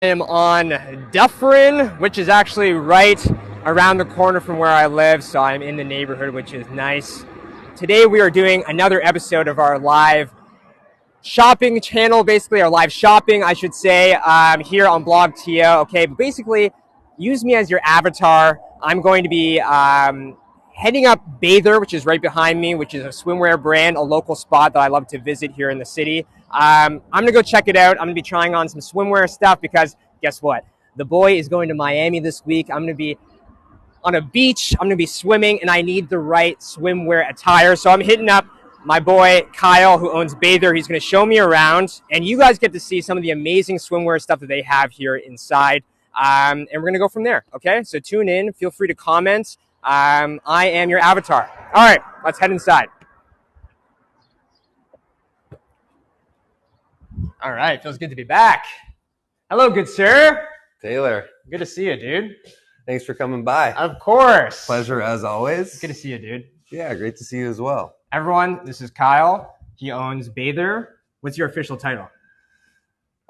I am on Dufferin, which is actually right around the corner from where I live, so I'm in the neighborhood, which is nice. Today we are doing another episode of our live shopping channel, basically our live shopping, I should say, here on Blog Tia. Okay, but basically, use me as your avatar. I'm going to be heading up Bather, which is right behind me, which is a swimwear brand, a local spot that I love to visit here in the city. I'm going to go check it out. I'm going to be trying on some swimwear stuff because guess what? The boy is going to Miami this week. I'm going to be on a beach. I'm going to be swimming, and I need the right swimwear attire. So I'm hitting up my boy Kyle, who owns Bather. He's going to show me around, and you guys get to see some of the amazing swimwear stuff that they have here inside. And we're going to go from there, okay? So tune in. Feel free to comment. I am your avatar. All right, let's head inside. All right, feels good to be back. Hello, good sir. Taylor. Good to see you, dude. Thanks for coming by. Of course. Pleasure as always. Good to see you, dude. Yeah, great to see you as well. Everyone, this is Kyle. He owns Bather. What's your official title?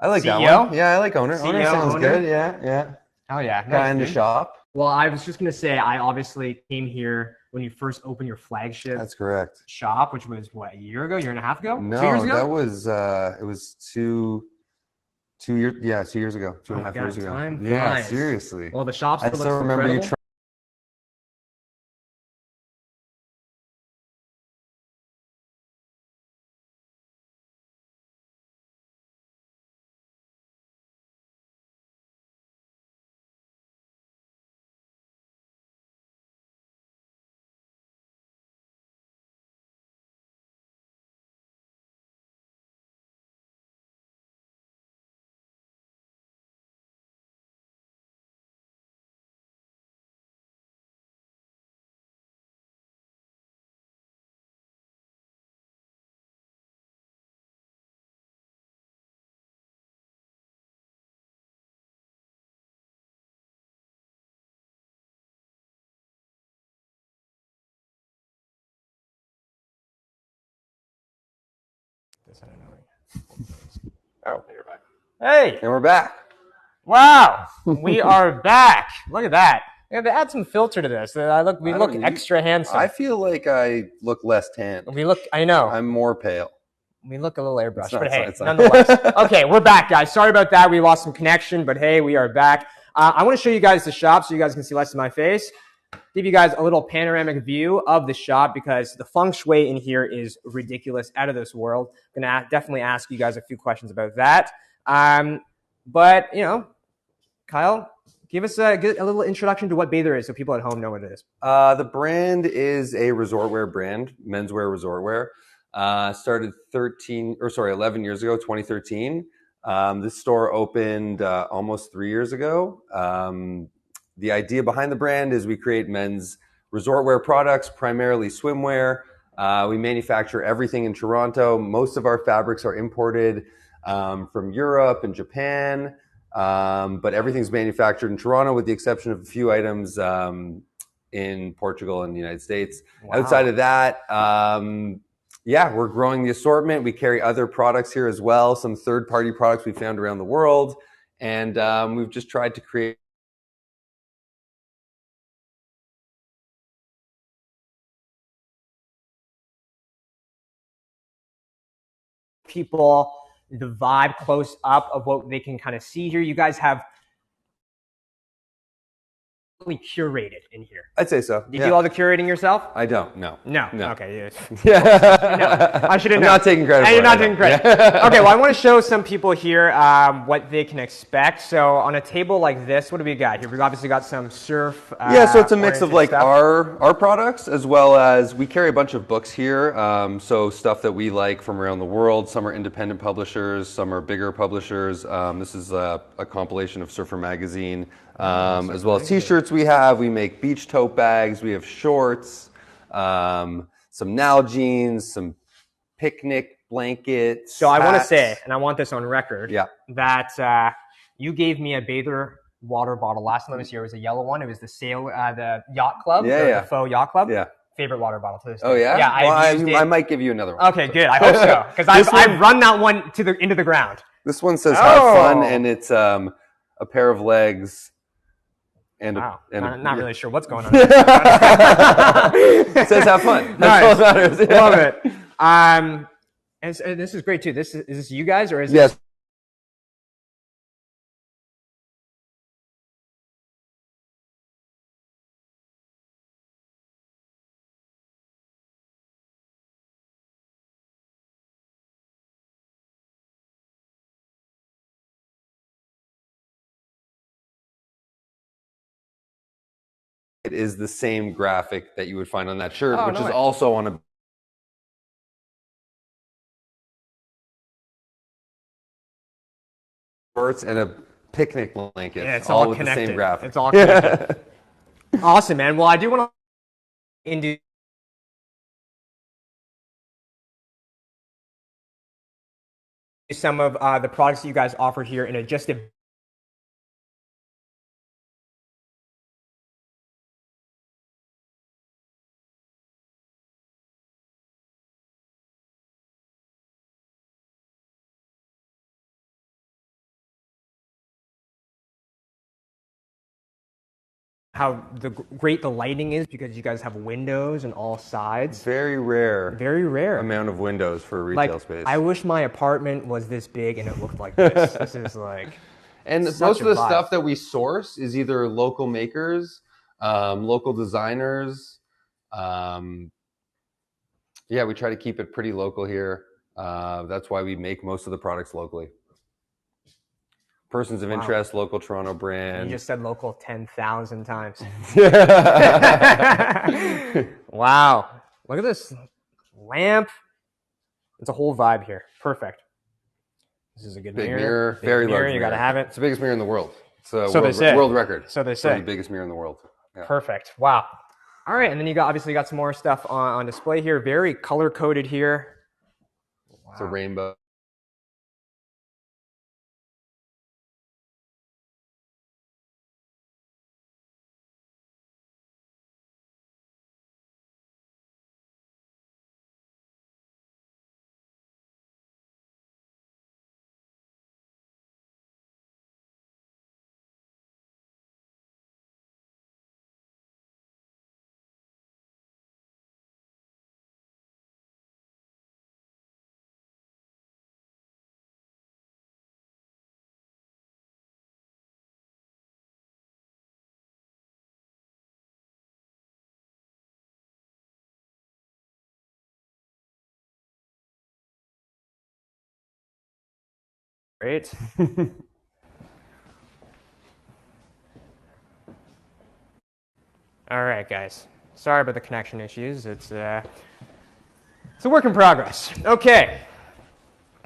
I like CEO? that one. Yeah, I like owner. CEO, Owner sounds owner? good. Yeah. Oh, yeah. Guy in the dude. shop. Well, I was just going to say, I obviously came here when you first opened your flagship That's correct. shop, which was, what, a year ago, year and a half ago? No, 2 years ago? that was, it was two years, yeah, 2 years ago, two and a half years ago. Time Yeah, flies. seriously. Well, the shop I still still looks remember you incredible. Oh, you're back. Hey, And we're back. wow, we are back. Look at that. Yeah, they add some filter to this. We look extra handsome. I feel like I look less tan. I know. I'm more pale. We look a little airbrushed, It's not- but hey, it's not- nonetheless. Okay, we're back, guys. Sorry about that. We lost some connection, but hey, we are back. I want to show you guys the shop so you guys can see less of my face. Give you guys a little panoramic view of the shop because the feng shui in here is ridiculous, out of this world. I'm going to definitely ask you guys a few questions about that. But, you know, Kyle, give us a little introduction to what Bather is so people at home know what it is. The brand is a resort wear brand, menswear resort wear. Started 11 years ago, 2013. This store opened almost 3 years ago. The idea behind the brand is we create men's resort wear products, primarily swimwear. We manufacture everything in Toronto. Most of our fabrics are imported from Europe and Japan, but everything's manufactured in Toronto with the exception of a few items in Portugal and the United States. Wow. Outside of that, we're growing the assortment. We carry other products here as well, some third-party products we found around the world, and we've just tried to create people the vibe close up of what they can kind of see here. You guys have really curated in here. I'd say so. Do you do all the curating yourself? I don't. No. No. No. Okay. Yeah. I should have I'm known. not taking credit. And for you're it, not I taking don't. credit. Okay. Well, I want to show some people here what they can expect. So on a table like this, what do we got here? We've obviously got some surf. So it's a mix of like stuff. our products as well as we carry a bunch of books here. So stuff that we like from around the world. Some are independent publishers, some are bigger publishers. This is a compilation of Surfer Magazine, as well as T-shirts. We make beach tote bags. We have shorts, some Nalgene's, some picnic blankets. So I want to hats. say, and I want this on record, Yeah. that you gave me a Bather water bottle last time I was here. It was a yellow one. It was the yacht club, the faux yacht club. Yeah. Favorite water bottle to this day. Oh yeah. Yeah. I might give you another one. Okay, good. I hope so because I've run that one into the ground. This one says "Have fun," and it's a pair of legs, and wow. and Not really sure what's going on. It says have fun. That's all that matters. Love it. And this is great too. Is this you guys or is yes? It is the same graphic that you would find on that shirt, which is also on a shorts and a picnic blanket. Yeah, it's all all with connected. the same graphic. It's all connected. Awesome, man. Well, I do want to into some of the products that you guys offer here in just a how great the lighting is because you guys have windows on all sides. Very rare amount of windows for a retail space. I wish my apartment was this big and it looked like this. This is like, and most of the stuff that we source is either local makers, local designers. Yeah, we try to keep it pretty local here. That's why we make most of the products locally. Persons of interest, local Toronto brand. You just said local 10,000 times. Wow. Look at this lamp. It's a whole vibe here. Perfect. This is a good mirror. Very large mirror. You got to have it. It's the biggest mirror in the world. It's a world record. So they say. It's the biggest mirror in the world. Yeah. Perfect. Wow. All right. And then you obviously got some more stuff on display here. Very color coded here. Wow. It's a rainbow. Great. All right, guys. Sorry about the connection issues. It's a work in progress. Okay.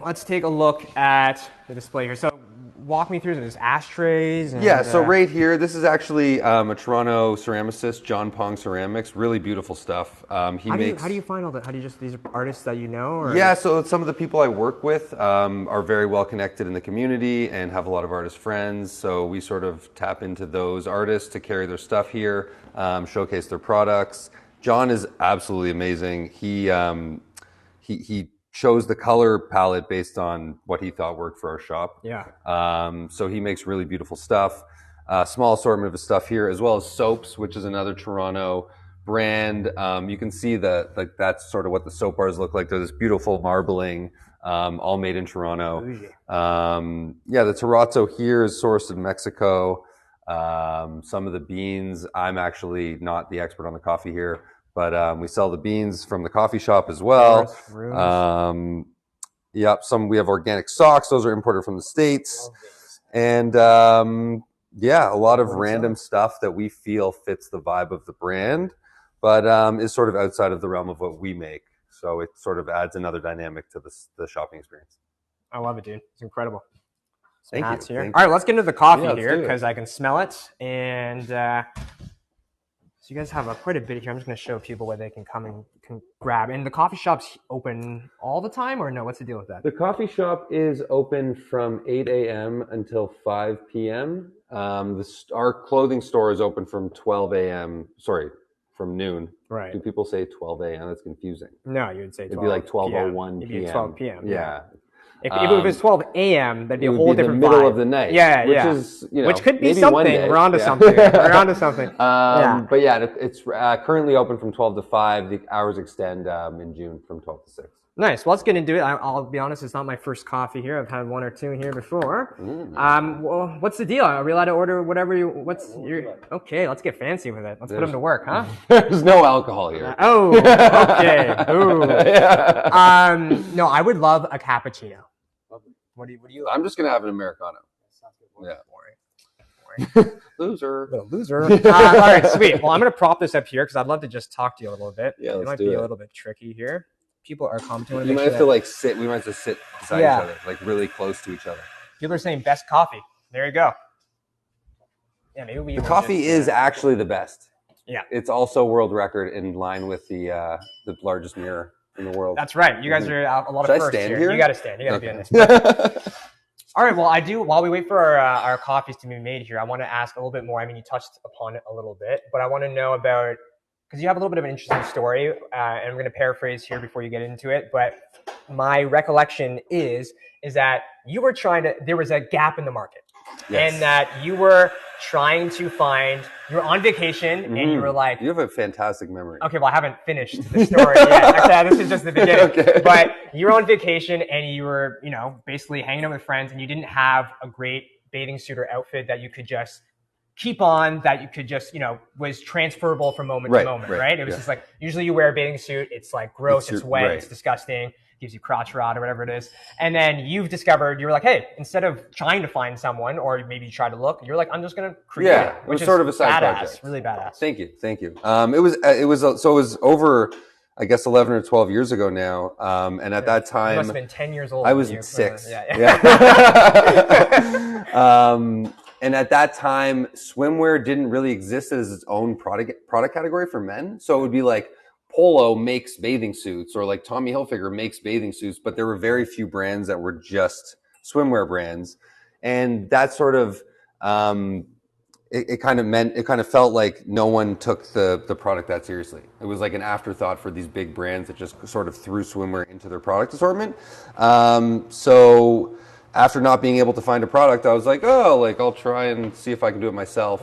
Let's take a look at the display here. So walk me through this ashtrays. And, yeah, so right here, this is actually a Toronto ceramicist, John Pong Ceramics. Really beautiful stuff. How do you find all that? How do you these are artists that you know? Or? Yeah, so some of the people I work with are very well connected in the community and have a lot of artist friends. So we sort of tap into those artists to carry their stuff here, showcase their products. John is absolutely amazing. He chose the color palette based on what he thought worked for our shop. Yeah. So he makes really beautiful stuff. Small assortment of his stuff here, as well as soaps, which is another Toronto brand. You can see that that's sort of what the soap bars look like. They're this beautiful marbling, all made in Toronto. Yeah, the terrazzo here is sourced in Mexico. Some of the beans, I'm actually not the expert on the coffee here, but we sell the beans from the coffee shop as well. Yep, we have organic socks. Those are imported from the States. And yeah, a lot of random stuff that we feel fits the vibe of the brand, but is sort of outside of the realm of what we make. So it sort of adds another dynamic to the shopping experience. I love it, dude. It's incredible. Thank you. All right, let's get into the coffee here because I can smell it. And so you guys have quite a bit here. I'm just going to show people where they can come and can grab. And the coffee shop's open all the time or no? What's the deal with that? The coffee shop is open from 8 a.m. until 5 p.m. Our clothing store is open from 12 a.m. Sorry, from noon. Right. Do people say 12 a.m.? That's confusing. No, you would say 12 It'd be like 12:01 p.m. It'd be 12 p.m. Yeah. If it was 12 a.m., that'd be it a would whole be different the middle vibe. of the night. Yeah, which yeah. is Which could be maybe something. one day. We're onto Yeah. something. We're onto something. Yeah. But yeah, it's currently open from 12 to 5. The hours extend in June from 12 to 6. Nice. Well, let's get into it. I'll be honest, it's not my first coffee here. I've had one or two here before. Well, what's the deal? Are we allowed to order whatever okay, let's get fancy with it. Let's put them to work, huh? There's no alcohol here. Oh, okay. Ooh. Yeah. No, I would love a cappuccino. What do you I'm just going to have an Americano. Sounds good. Yeah. Boring. Loser. Loser. All right, sweet. Well, I'm going to prop this up here because I'd love to just talk to you a little bit. Yeah, it might be a little bit tricky here. People are commenting. You might have to sit. We might have to sit beside each other, like really close to each other. People are saying best coffee. There you go. Yeah, maybe the coffee is actually the best. Yeah, it's also world record in line with the largest mirror in the world. That's right. You guys are a lot of firsts here. You got to stand. You got to be in this. All right. Well, while we wait for our coffees to be made here, I want to ask a little bit more. I mean, you touched upon it a little bit, but I want to know about. Because you have a little bit of an interesting story, and I'm going to paraphrase here before you get into it. But my recollection is that you were there was a gap in the market, and that you were trying to find. You were on vacation, and you were like, "You have a fantastic memory." Okay, well, I haven't finished the story yet. Actually, this is just the beginning. Okay. But you were on vacation, and you were, basically hanging out with friends, and you didn't have a great bathing suit or outfit that you could just keep on, that you could just, was transferable from moment to moment, right? It was just like, usually you wear a bathing suit, it's like gross, it's wet, it's disgusting, gives you crotch rot or whatever it is. And then you've discovered, you were like, hey, instead of trying to find someone, or maybe you try to look, you're like, I'm just going to create it. It was sort of a side project. Really badass. Thank you. It was over, I guess, 11 or 12 years ago now. And at that time, you must have been 10 years old. I was 6. And at that time, swimwear didn't really exist as its own product category for men. So it would be like Polo makes bathing suits, or like Tommy Hilfiger makes bathing suits, but there were very few brands that were just swimwear brands. And that sort of, it kind of felt like no one took the product that seriously. It was like an afterthought for these big brands that just sort of threw swimwear into their product assortment. So after not being able to find a product, I was like, I'll try and see if I can do it myself.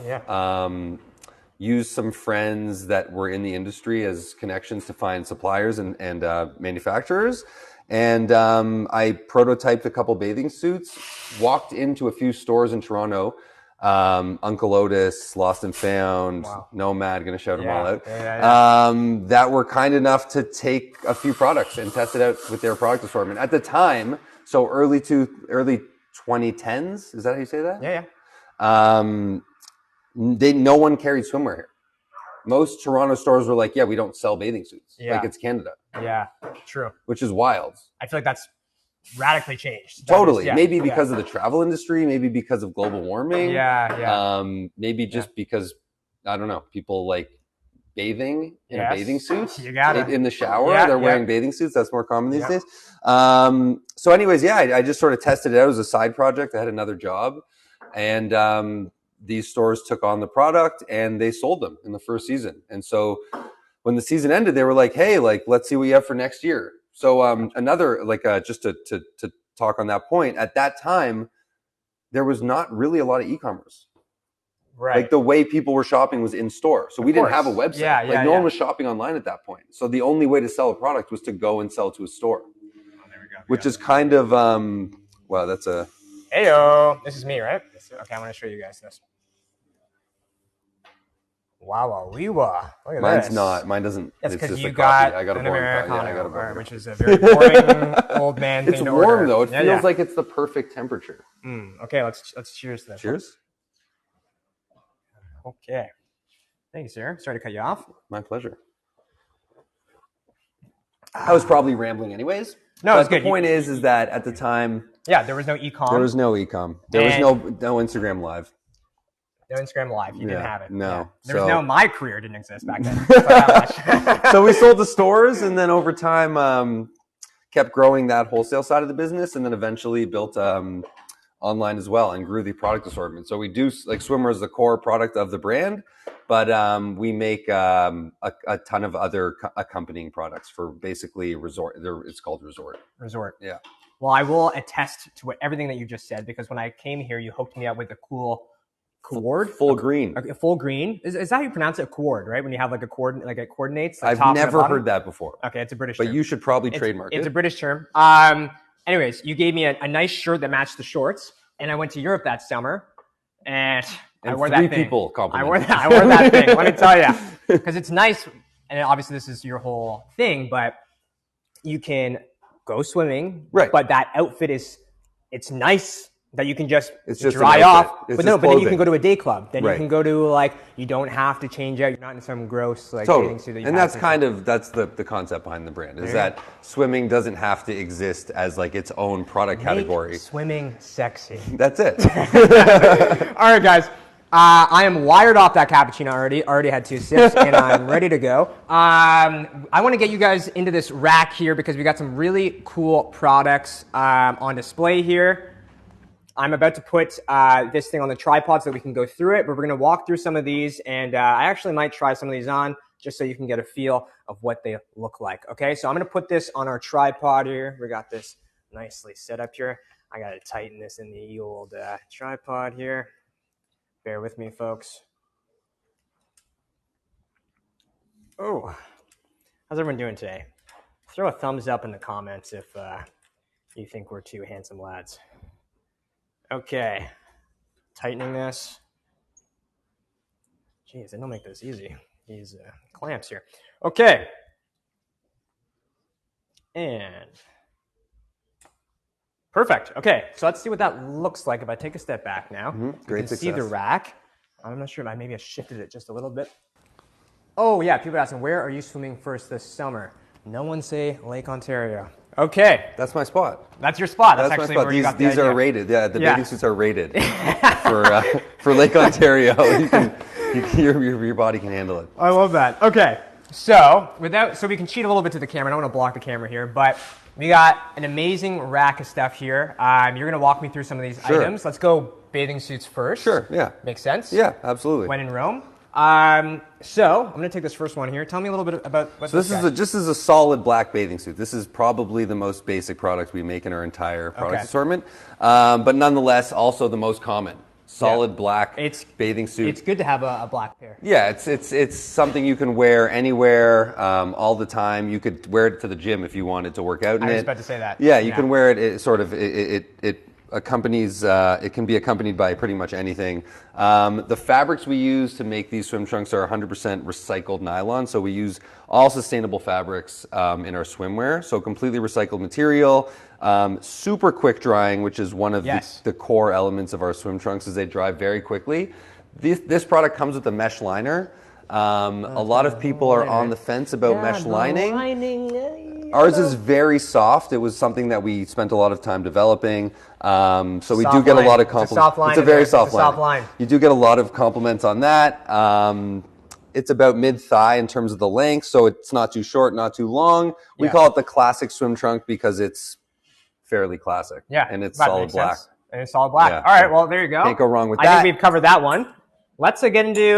Use some friends that were in the industry as connections to find suppliers and manufacturers. And I prototyped a couple bathing suits, walked into a few stores in Toronto, Uncle Otis, Lost and Found, Nomad, going to shout them all out, that were kind enough to take a few products and test it out with their product assortment. At the time, so early 2010s, is that how you say that? Yeah. No one carried swimwear here. Most Toronto stores were like, we don't sell bathing suits. Like, it's Canada. Yeah, true. Which is wild. I feel like that's radically changed. Totally. Maybe because of the travel industry, maybe because of global warming. Maybe just because, I don't know, people like bathing in a bathing suit. You got it. In the shower, they're wearing bathing suits. That's more common these days. So anyways, I just sort of tested it out as a side project. I had another job, and these stores took on the product and they sold them in the first season. And so when the season ended, they were like, hey, let's see what you have for next year. So another, just to talk on that point, at that time, there was not really a lot of e-commerce. Right. Like, the way people were shopping was in store. So we didn't have a website. No one was shopping online at that point. So the only way to sell a product was to go and sell to a store. Oh, there we go. Which is kind of, wow, that's a... Heyo. This is me, right? Okay, I'm going to show you guys this. Wow, look at Mine's this. not. Mine doesn't. That's because you got I got an Americano, I got a boring which is a very boring old man thing It's to warm, order. though. It feels like it's the perfect temperature. Okay, let's cheers to this. Cheers. Okay. Thank you, sir. Sorry to cut you off. My pleasure. I was probably rambling anyways. No, it's good. good. The point is that at the time... Yeah, there was no e-com. There was no e-com. There was no Instagram Live. No Instagram Live. You didn't have it. No. Yeah. There was no My Career didn't exist back then. So we sold to stores, and then over time kept growing that wholesale side of the business, and then eventually built online as well and grew the product assortment. So we do, like, swimwear is the core product of the brand, but we make a ton of other accompanying products for basically resort. It's called Resort. Resort. Yeah. Well, I will attest to everything that you just said, because when I came here, you hooked me up with a cool Coord. Full green. A full green. Is that how you pronounce it? Coord, right? When you have like a cord, like it coordinates. The I've top never and the bottom? heard that before. Okay, it's a British But term. you should probably trademark it. It's a British term. Anyways, you gave me a nice shirt that matched the shorts, and I went to Europe that summer, and I wore that thing. People complimented. I wore that thing. Let me tell you, because it's nice, and obviously this is your whole thing, but you can go swimming, right? But that outfit it's nice that you can just just dry off. But then you can go to a day club. Then you can go to like, you don't have to change out. You're not in some gross like bathing suit. And that's that's the concept behind the brand, is that swimming doesn't have to exist as like its own product category. Swimming sexy. That's it. All right, guys. I am wired off that cappuccino already. Already had 2 sips, and I'm ready to go. I want to get you guys into this rack here because we got some really cool products on display here. I'm about to put this thing on the tripod so that we can go through it, but we're going to walk through some of these, and I actually might try some of these on just so you can get a feel of what they look like. Okay, so I'm going to put this on our tripod here. We got this nicely set up here. I got to tighten this in the old tripod here. Bear with me, folks. Oh, how's everyone doing today? Throw a thumbs up in the comments if you think we're two handsome lads. Okay, tightening this. Jeez, they don't make this easy. These clamps here. Okay. And perfect. Okay, so let's see what that looks like if I take a step back now. Great you can success. see the rack. I'm not sure if maybe I shifted it just a little bit. Oh yeah, people are asking, where are you swimming first this summer? No one say Lake Ontario. Okay. That's my spot. That's your spot. That's my actually spot. where you got the These idea. are rated. Yeah, the bathing suits are rated for Lake Ontario. Your body can handle it. I love that. Okay. So we can cheat a little bit to the camera. I don't want to block the camera here, but we got an amazing rack of stuff here. You're going to walk me through some of these items. Let's go bathing suits first. Sure, yeah. Makes sense? Yeah, absolutely. When in Rome. So I'm going to take this first one here. Tell me a little bit about what this is. This is a solid black bathing suit. This is probably the most basic product we make in our entire product assortment, but nonetheless also the most common. Solid black bathing suit. It's good to have a black pair. Yeah, it's something you can wear anywhere, all the time. You could wear it to the gym if you wanted to work out in it. I was about to say that. Yeah, you can wear it. It accompanies. It can be accompanied by pretty much anything. The fabrics we use to make these swim trunks are 100% recycled nylon. So we use all sustainable fabrics in our swimwear. So completely recycled material. Super quick drying, which is one of the core elements of our swim trunks, is they dry very quickly. This product comes with a mesh liner. A lot of people are on the fence about mesh lining. Ours is very soft. It was something that we spent a lot of time developing. So we do get a lot of compliments. It's a very soft line. You do get a lot of compliments on that. It's about mid-thigh in terms of the length, so it's not too short, not too long. We call it the classic swim trunk because it's fairly classic. Yeah. And it's solid black. And it's solid black. Yeah. All right, well, there you go. Can't go wrong with that. I think we've covered that one. Let's get into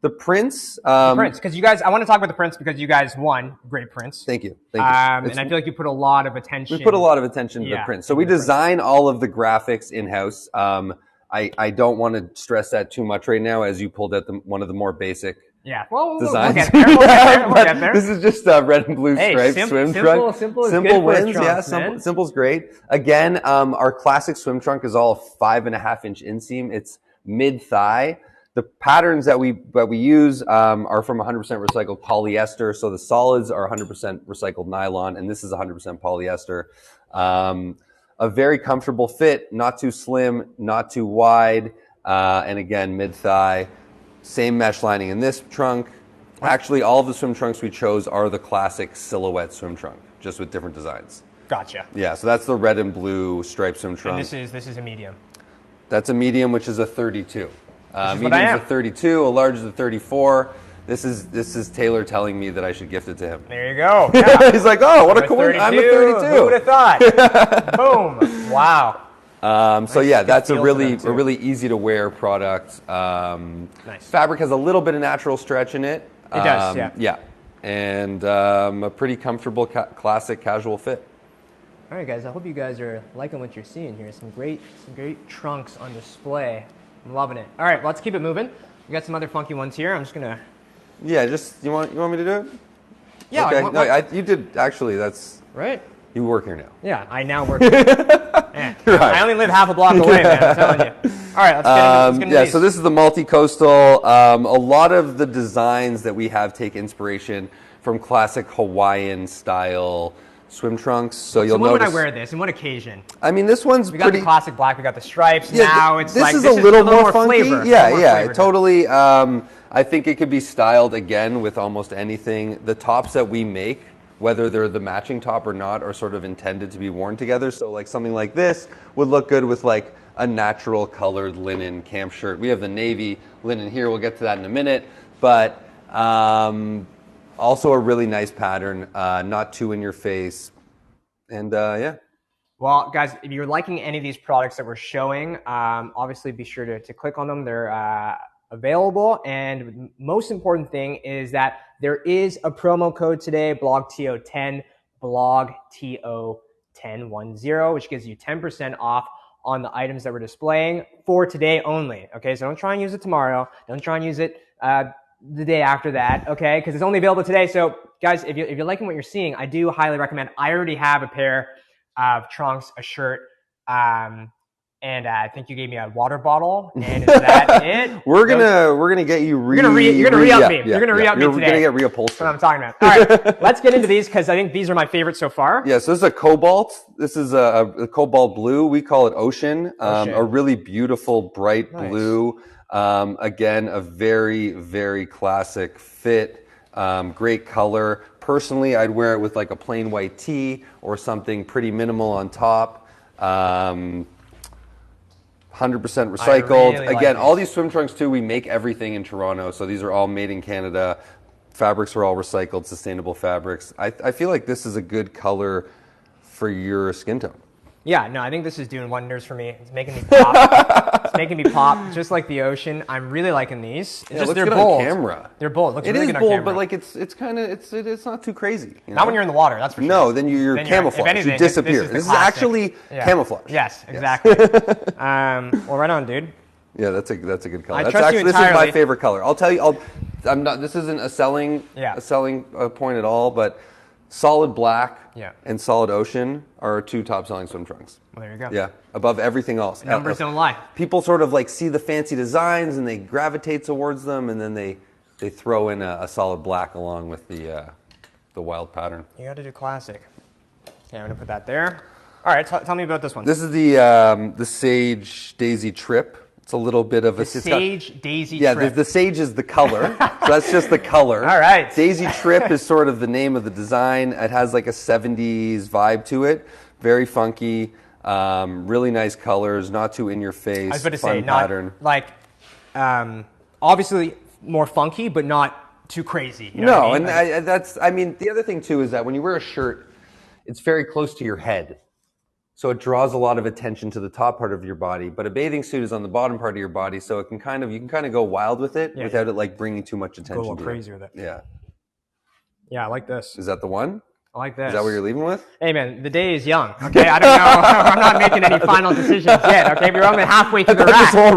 the prints. The prints, because you guys, I want to talk about the prints because you guys won great prints. Thank you. And I feel like you put a lot of attention. We put a lot of attention to the prints. So we design all of the graphics in-house. I don't want to stress that too much right now, as you pulled out one of the more basic designs. We'll get there. We'll get there. This is just red and blue striped swim trunk. Simple wins. Simple's great. Again, our classic swim trunk is all 5.5-inch inseam. It's mid-thigh. The patterns that we use are from 100% recycled polyester. So the solids are 100% recycled nylon, and this is 100% polyester. A very comfortable fit, not too slim, not too wide, and again, mid-thigh. Same mesh lining in this trunk. Actually, all of the swim trunks we chose are the classic silhouette swim trunk, just with different designs. Gotcha. Yeah, so that's the red and blue striped swim trunk. And this is a medium. That's a medium, which is a 32. Medium is a 32, a large is a 34. This is Taylor telling me that I should gift it to him. There you go. Yeah. He's like, oh, what a coincidence! I'm a 32. Who would have thought? Boom! Wow. So yeah, that's a really easy to wear product. Nice. Fabric has a little bit of natural stretch in it. It does, yeah. Yeah, and a pretty comfortable classic casual fit. All right, guys. I hope you guys are liking what you're seeing here. Some great trunks on display. I'm loving it. All right, let's keep it moving. We got some other funky ones here. I'm just gonna. Yeah, just you want me to do it? Yeah. Okay. You did actually. That's right. You work here now. Yeah, I now work here. Man, right. I only live half a block away, man. I'm telling you. All right, let's get into these. So this is the Multic Coastal. A lot of the designs that we have take inspiration from classic Hawaiian style swim trunks. So you'll notice. When would I wear this? And what occasion? I mean, this one's we got the classic black. We got the stripes. Yeah, now it's this like is a little more funky. Flavor. Yeah, totally. I think it could be styled again with almost anything. The tops that we make, whether they're the matching top or not, are sort of intended to be worn together. So like something like this would look good with like a natural colored linen camp shirt. We have the navy linen here. We'll get to that in a minute. But also a really nice pattern, not too in your face. And yeah. Well, guys, if you're liking any of these products that we're showing, obviously be sure to click on them. They're available. And most important thing is that there is a promo code today, BLOGTO10, BLOGTO1010, which gives you 10% off on the items that we're displaying for today only. Okay, so don't try and use it tomorrow. Don't try and use it the day after that, okay? Because it's only available today. So, guys, if you're liking what you're seeing, I do highly recommend. I already have a pair of trunks, a shirt, and I think you gave me a water bottle. And is that it? We're gonna get you. You're gonna re-up me. You're gonna re-up me today. You're gonna get reupholstered. That's what I'm talking about. All right, let's get into these because I think these are my favorites so far. Yeah, so this is a cobalt. This is a cobalt blue. We call it ocean. A really beautiful bright blue. Again, a very, very classic fit. Great color. Personally, I'd wear it with like a plain white tee or something pretty minimal on top. 100% recycled. Really Again, like all these swim trunks too, we make everything in Toronto. So these are all made in Canada. Fabrics are all recycled, sustainable fabrics. I feel like this is a good color for your skin tone. Yeah, no, I think this is doing wonders for me. It's making me pop. It's making me pop, just like the ocean. I'm really liking these. It's just they're bold. On camera. They're bold. Looks it really is good bold, on camera. but like it's not too crazy. You know? Not when you're in the water. That's for sure. No, then you're camouflage. Anything, you disappear. This is actually camouflage. Yes, exactly. Well, right on, dude. Yeah, that's a good color. This is my favorite color. I'll tell you. I'm not. This isn't a selling point at all, but solid black and solid ocean are our two top selling swim trunks. Well, there you go. Yeah, above everything else. Numbers don't lie. People sort of like see the fancy designs and they gravitate towards them, and then they throw in a solid black along with the wild pattern. You got to do classic. Okay, I'm gonna put that there. All right, tell me about this one. This is the Sage Daisy Trip. It's a little bit of a Sage Daisy Trip. Yeah, the sage is the color. So that's just the color. All right. Daisy Trip is sort of the name of the design. It has like a 70s vibe to it. Very funky. Really nice colors. Not too in your face. I was about to fun say, pattern. Not like obviously more funky, but not too crazy. You know what I mean? The other thing too is that when you wear a shirt, it's very close to your head. So it draws a lot of attention to the top part of your body, but a bathing suit is on the bottom part of your body, so it can you can go wild with it without it like bringing too much attention. Go crazy with it. Yeah. Yeah, I like this. Is that the one? I like this. Is that what you're leaving with? Hey man, the day is young. Okay, I don't know. I'm not making any final decisions yet. Okay, we're only halfway through the rack. We're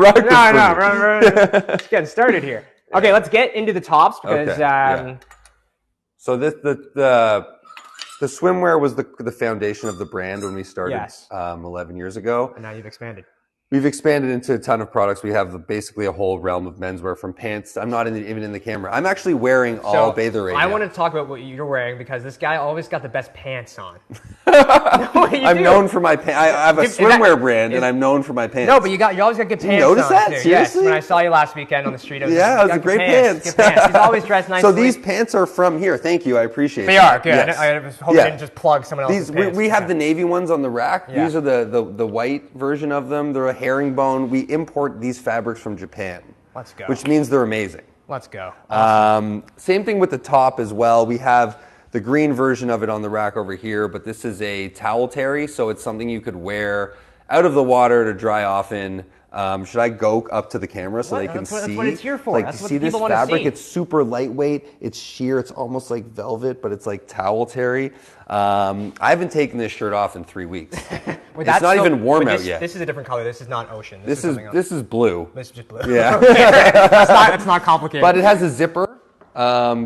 just getting started here. Okay, let's get into the tops because. So the swimwear was the foundation of the brand when we started 11 years ago. And now you've expanded. We've expanded into a ton of products. We have basically a whole realm of menswear from pants. I'm not even in the camera. I'm actually wearing all Bather right now. I want to talk about what you're wearing because this guy always got the best pants on. I'm known for my pants. I have a swimwear brand and I'm known for my pants. No, but you always got good pants on. You notice that? Too. Seriously? Yes, when I saw you last weekend on the street, it was great pants. Good pants. He's always dressed nicely. So these pants are from here. Thank you. I appreciate it. They are, good. Yes. I was hoping I didn't just plug someone else's pants. We have the navy ones on the rack. Yeah. These are the white version of them. They're a herringbone. We import these fabrics from Japan. Let's go. Which means they're amazing. Let's go. Awesome. Same thing with the top as well. We have the green version of it on the rack over here, but this is a towel terry, so it's something you could wear out of the water to dry off in. Should I go up to the camera so they can see? That's what it's here for. Like, That's you what see this people want to fabric? see. It's super lightweight. It's sheer. It's almost like velvet, but it's like towel terry. I haven't taken this shirt off in 3 weeks. It's not even warm out yet. This is a different color. This is not ocean. This is blue. This is just blue. Yeah. It's not complicated. But it has a zipper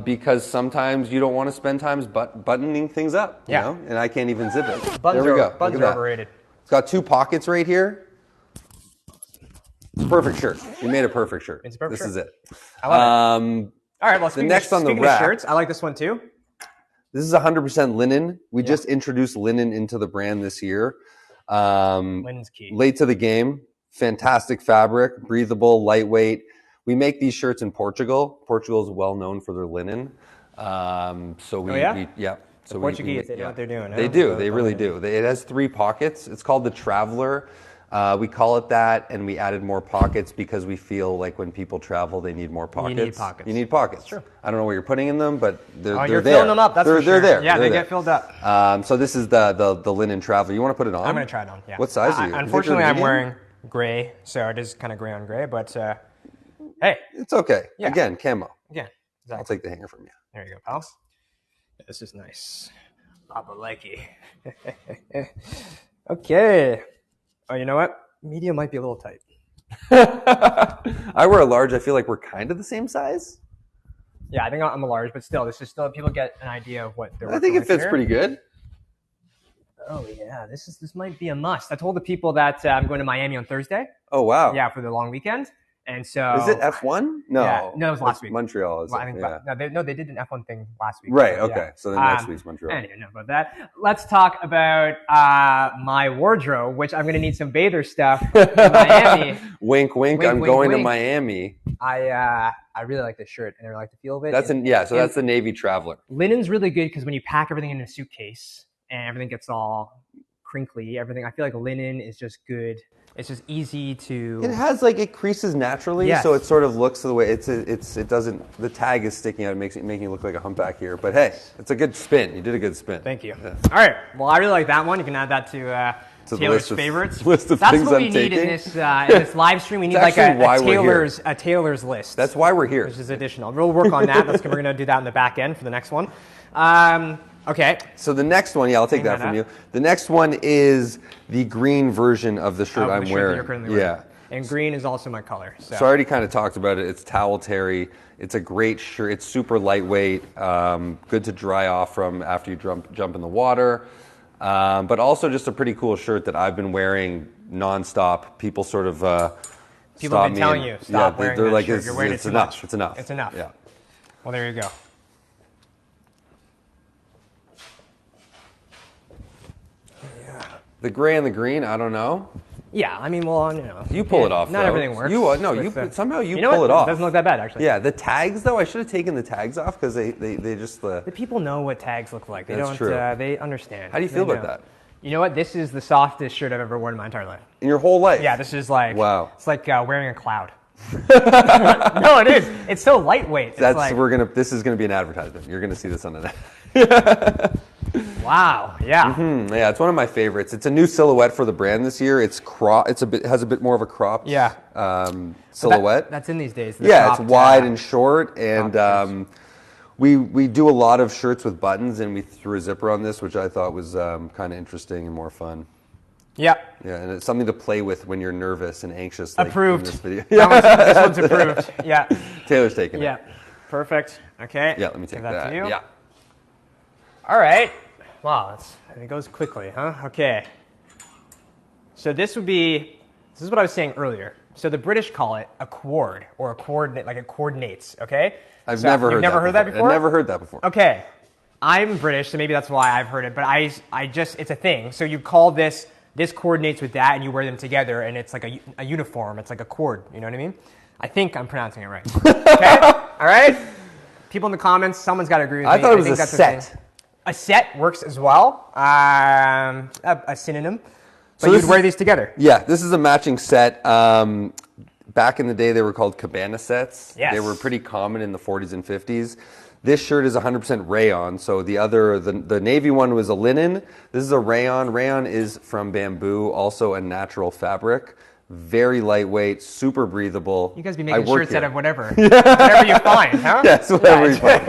because sometimes you don't want to spend time buttoning things up. You know? And I can't even zip it. Buttons there we go. Buttons are overrated. It's got 2 pockets right here. Perfect shirt. We made a perfect shirt. It's a perfect shirt. This is it. I love it. All right. Well, the next on the speaking rack. of shirts, I like this one too. This is 100% linen. We just introduced linen into the brand this year. Linen's key. Late to the game. Fantastic fabric, breathable, lightweight. We make these shirts in Portugal. Portugal is well known for their linen. So we So Portuguese, they know what they're doing. They do. They really do. It has 3 pockets. It's called the Traveler. We call it that, and we added more pockets because we feel like when people travel, they need more pockets. You need pockets. True. I don't know what you're putting in them, but they're there. You're filling them up. That's for sure. They're there. Yeah, they get filled up. So this is the linen Traveler. You want to put it on? I'm going to try it on. Yeah. What size are you? Unfortunately, I'm wearing gray, so it is kind of gray on gray. But hey, it's okay. Yeah. Again, camo. Again, exactly. I'll take the hanger from you. There you go, pals. This is nice. Papa likey. Okay. Oh, you know what? Medium might be a little tight. I wear a large. I feel like we're kind of the same size. Yeah, I think I'm a large, but still, this is still people get an idea of what they're. I think it fits pretty good. Oh yeah, this might be a must. I told the people that I'm going to Miami on Thursday. Oh wow. Yeah, for the long weekend. And so is it F1? No, yeah, no, it was last week. Montreal is. Well, I think, they did an F1 thing last week. Right. Okay. So then next week's Montreal. I didn't know about that. Let's talk about my wardrobe, which I'm going to need some bather stuff in Miami. Wink, wink. I'm going to Miami. I really like this shirt, and I really like the feel of it. That's that's the Navy Traveler. Linen's really good because when you pack everything in a suitcase and everything gets all crinkly, I feel like linen is just good. It's just easy to. It has it creases naturally, so it sort of looks the way it doesn't. The tag is sticking out, making you look like a humpback here. But hey, it's a good spin. You did a good spin. Thank you. Yeah. All right. Well, I really like that one. You can add that to Taylor's favorites. List of That's things what we I'm need taking. in this live stream. We need like a Taylor's list. That's why we're here. Which is additional. We'll work on that. We're going to do that in the back end for the next one. Okay. So the next one, I'll take that from you. The next one is the green version of the shirt I'm wearing. Yeah. And green is also my color. So I already kind of talked about it. It's towel terry. It's a great shirt. It's super lightweight, good to dry off from after you jump in the water. But also just a pretty cool shirt that I've been wearing nonstop. People sort of people have been telling you, stop wearing that shirt. You're wearing it too much. It's enough. It's enough. Yeah. Well, there you go. The gray and the green, I don't know. Yeah, I mean, well, you pull it off. Not everything works. Somehow you pull it off. It doesn't look that bad, actually. Yeah, the tags though, I should have taken the tags off because they just. The people know what tags look like. That's true. They understand. How do you feel about that? You know what? This is the softest shirt I've ever worn in my entire life. In your whole life? Yeah, this is like. Wow. It's like wearing a cloud. No, it is. It's so lightweight. This is gonna be an advertisement. You're gonna see this on the. Wow. Yeah. Mm-hmm. Yeah, it's one of my favorites. It's a new silhouette for the brand this year. It's has a bit more of a cropped silhouette. That's in these days. It's wide and short, and we do a lot of shirts with buttons, and we threw a zipper on this, which I thought was kind of interesting and more fun. Yeah. Yeah, and it's something to play with when you're nervous and anxious. Approved. In this video. This one's approved. Yeah. Taylor's taking it. Yeah. Perfect. Okay. Yeah, let me take that. To you. Yeah. All right. Wow, it goes quickly, huh? Okay. So this is what I was saying earlier. So the British call it a Coord, or a coordinate, like it coordinates, okay? I've never heard that before? I've never heard that before. Okay. I'm British, so maybe that's why I've heard it, but it's a thing. So you call this coordinates with that, and you wear them together, and it's like a uniform. It's like a cord, you know what I mean? I think I'm pronouncing it right. Okay? All right? People in the comments, someone's got to agree with me. I thought it was a set. A set works as well, a synonym. But you'd wear these together. Yeah, this is a matching set. Back in the day, they were called cabana sets. Yes. They were pretty common in the 40s and 50s. This shirt is 100% rayon. So the navy one was a linen. This is a rayon. Rayon is from bamboo, also a natural fabric. very lightweight, super breathable. You guys be I making work shirts here. out of whatever you find, huh? Yes, whatever you find.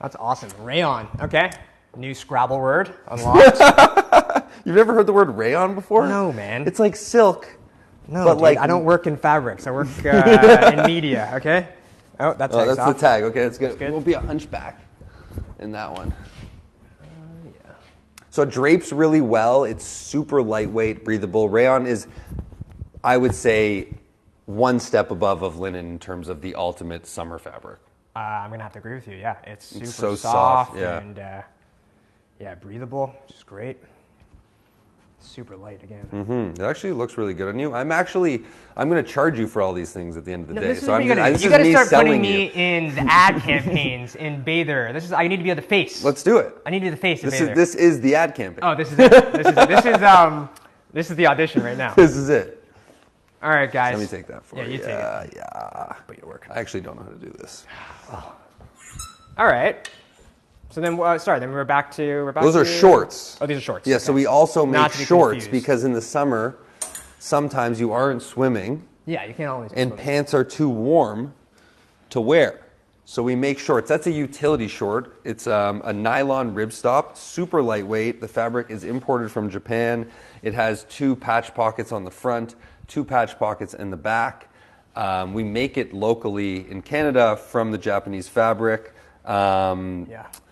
That's awesome. Rayon. Okay. New Scrabble word unlocked. You've never heard the word rayon before? No, man. It's like silk. No, but dude, like I don't work in fabrics. I work in media. Okay. Oh, that's that's off. the tag. Okay, that's good. That's good. It won't be a hunchback in that one. Yeah. So it drapes really well. It's super lightweight, breathable. Rayon is, I would say, one step above of linen in terms of the ultimate summer fabric. I'm gonna have to agree with you. Yeah, it's super so soft, soft, yeah. and breathable, which is great. Super light again. It actually looks really good on you. I'm going to charge you for all these things at the end of the day. This is So what I'm you gotta do. this You is gotta me start putting selling me you. in the ad campaigns in Bather. I need to be on the face. Let's do it. I need to be the face of This Bather. is the ad campaign. Oh, this is it. This is the audition right now. This is it. All right, guys. Let me take that for you. Yeah, you take it. Yeah. Put you to work. I actually don't know how to do this. All right. So then, then we're back to. Those are shorts. Oh, these are shorts. Yeah, Okay. so we also Not make to be shorts confused. because in the summer, sometimes you aren't swimming Yeah, you can't always. and pants are too warm to wear. So we make shorts. That's a utility short. It's a nylon rib stop, super lightweight. The fabric is imported from Japan. It has 2 patch pockets on the front, 2 patch pockets in the back. We make it locally in Canada from the Japanese fabric.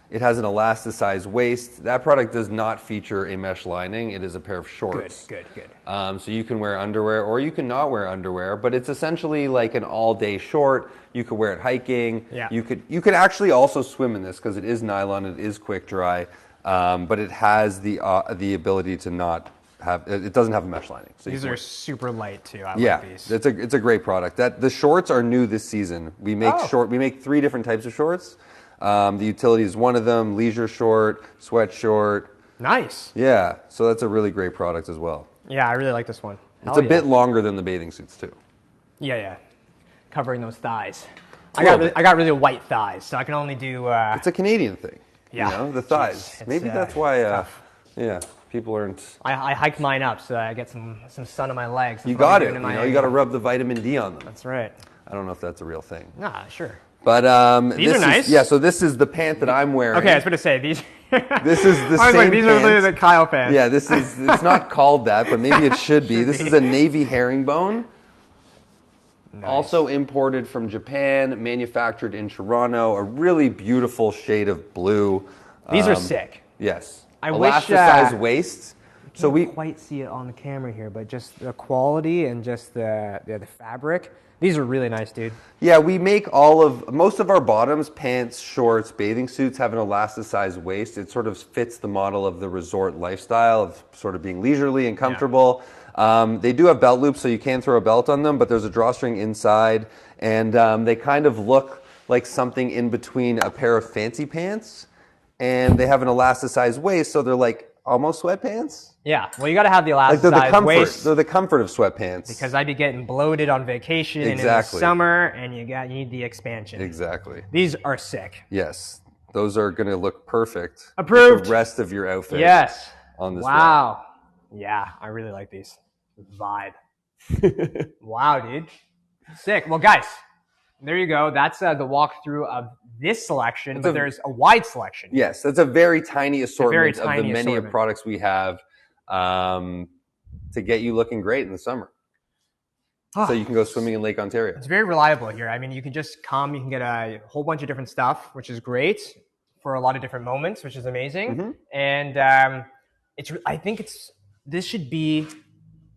It has an elasticized waist. That product does not feature a mesh lining. It is a pair of shorts. Good. So you can wear underwear or you can not wear underwear, but it's essentially like an all-day short. You could wear it hiking. Yeah. You could actually also swim in this because it is nylon. It is quick dry, but it has the ability to not have. It doesn't have a mesh lining. So These are super light too. I yeah, like these. it's a great product. The shorts are new this season. We make We make 3 different types of shorts. The utility is one of them. Leisure short, sweat short. Nice. Yeah, so that's a really great product as well. Yeah, I really like this one. It's a bit longer than the bathing suits too. Yeah. Covering those thighs. A I little got really white thighs, so I can only do. It's a Canadian thing. Yeah. You know, the thighs. Jeez, Maybe that's why. People aren't. I hike mine up so I get some sun on my legs. You got it. You got to rub the vitamin D on them. That's right. I don't know if that's a real thing. Nah, sure. But these are nice. So this is the pant that I'm wearing. Okay, I was going to say these. This is the I was same like, these are literally pants. the Kyle pants. Yeah, it's not called that, but maybe it should be. This is a navy herringbone. Nice. Also imported from Japan, manufactured in Toronto. A really beautiful shade of blue. These are sick. Yes. I wish, elasticized waist. So we quite see it on the camera here, but just the quality and just the fabric. These are really nice, dude. Yeah, we make most of our bottoms, pants, shorts, bathing suits have an elasticized waist. It sort of fits the model of the resort lifestyle of sort of being leisurely and comfortable. Yeah. They do have belt loops, so you can throw a belt on them, but there's a drawstring inside, and they kind of look like something in between a pair of fancy pants, and they have an elasticized waist, so they're like almost sweatpants. Yeah, well, you got to have the Like elasticized waist. They're the comfort of sweatpants. Because I'd be getting bloated on vacation and in the summer, and you need the expansion. Exactly. These are sick. Yes, those are going to look perfect. Approved. With the rest of your outfit. Yes. On this. Wow. Yeah, I really like these. Vibe. Wow, dude. Sick. Well, guys, there you go. That's the walkthrough of this selection, but there's a wide selection. Yes, that's a very tiny assortment of the many assortment of products we have to get you looking great in the summer. So you can go swimming in Lake Ontario. It's very reliable here. I mean, you can just come, you can get a whole bunch of different stuff, which is great for a lot of different moments, which is amazing. Mm-hmm. And I think this should be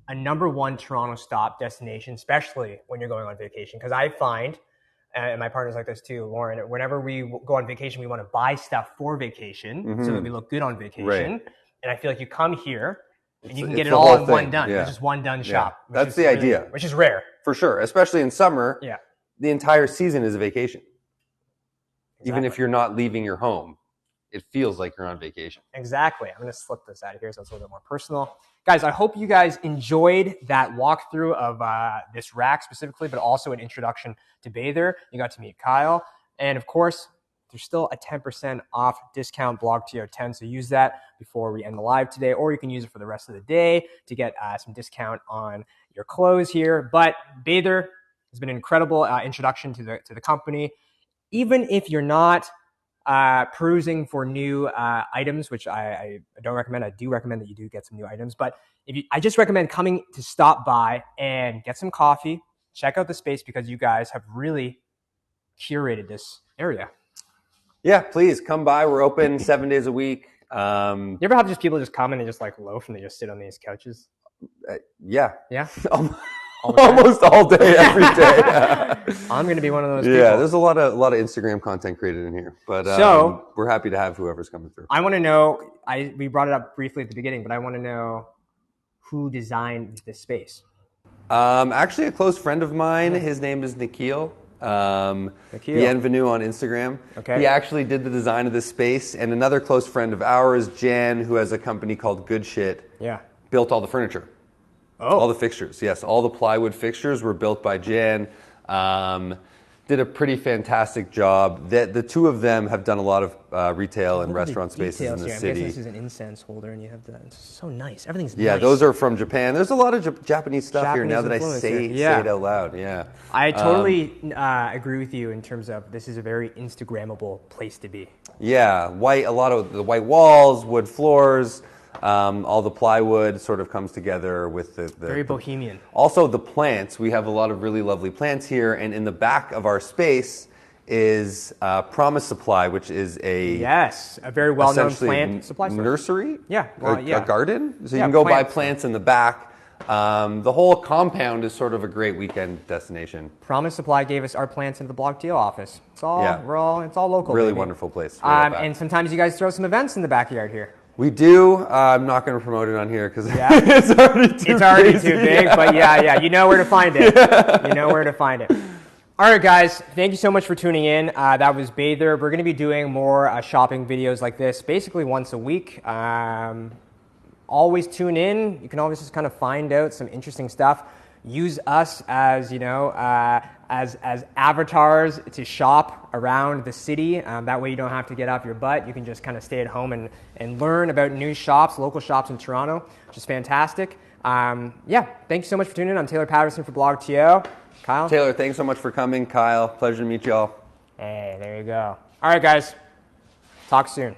a #1 Toronto stop destination, especially when you're going on vacation. Because I find, and my partner's like this too, Lauren, whenever we go on vacation, we want to buy stuff for vacation so that we look good on vacation. Right. And I feel like you come here and you can get it all in one done. Yeah. It's just one done shop. That's the idea. Which is rare. For sure, especially in summer. Yeah. The entire season is a vacation. Exactly. Even if you're not leaving your home, it feels like you're on vacation. Exactly. I'm going to slip this out of here so it's a little bit more personal. Guys, I hope you guys enjoyed that walkthrough of this rack specifically, but also an introduction to Bather. You got to meet Kyle. And of course, there's still a 10% off discount, BlogTO10. So use that before we end the live today, or you can use it for the rest of the day to get some discount on your clothes here. But Bather has been an incredible introduction to the company. Even if you're not perusing for new items, which I don't recommend. I do recommend that you do get some new items, but I just recommend coming to stop by and get some coffee, check out the space, because you guys have really curated this area. Yeah, please come by. We're open 7 days a week. You ever have just people just come in and just like loaf and they just sit on these couches? Yeah. Yeah. Almost all day, every day. I'm going to be one of those people. Yeah, there's a lot of Instagram content created in here, but so we're happy to have whoever's coming through. I want to know. We brought it up briefly at the beginning, but I want to know who designed this space. Actually, a close friend of mine. His name is Nikhil. Bienvenue on Instagram. Okay. He actually did the design of this space, and another close friend of ours, Jan, who has a company called Good Shit, built all the furniture. Oh. All the fixtures, yes. All the plywood fixtures were built by Jan. Did a pretty fantastic job. The two of them have done a lot of retail and restaurant spaces in the city. This is an incense holder, and you have that. It's so nice. Everything's nice. Yeah, those are from Japan. There's a lot of Japanese stuff here now that I say it out loud. Yeah, I totally agree with you in terms of this is a very Instagrammable place to be. Yeah, a lot of the white walls, wood floors. All the plywood sort of comes together with the very bohemian. Also the plants. We have a lot of really lovely plants here, and in the back of our space is Promise Supply, which is a very well-known plant supply store. Nursery. A garden. So you can go buy plants in the back. The whole compound is sort of a great weekend destination. Promise Supply gave us our plants into the Block Deal office. It's all it's all local. Really wonderful place. And sometimes you guys throw some events in the backyard here. We do. I'm not going to promote it on here because it's already too big. But you know where to find it. You know where to find it. All right, guys. Thank you so much for tuning in. That was Bather. We're going to be doing more shopping videos like this, basically once a week. Always tune in. You can always just kind of find out some interesting stuff. Use us as as avatars to shop around the city. That way you don't have to get off your butt. You can just kind of stay at home and learn about new shops, local shops in Toronto, which is fantastic. Thank you so much for tuning in. I'm Taylor Patterson for Blog TO. Kyle? Taylor, thanks so much for coming. Kyle, pleasure to meet y'all. Hey, there you go. All right, guys. Talk soon.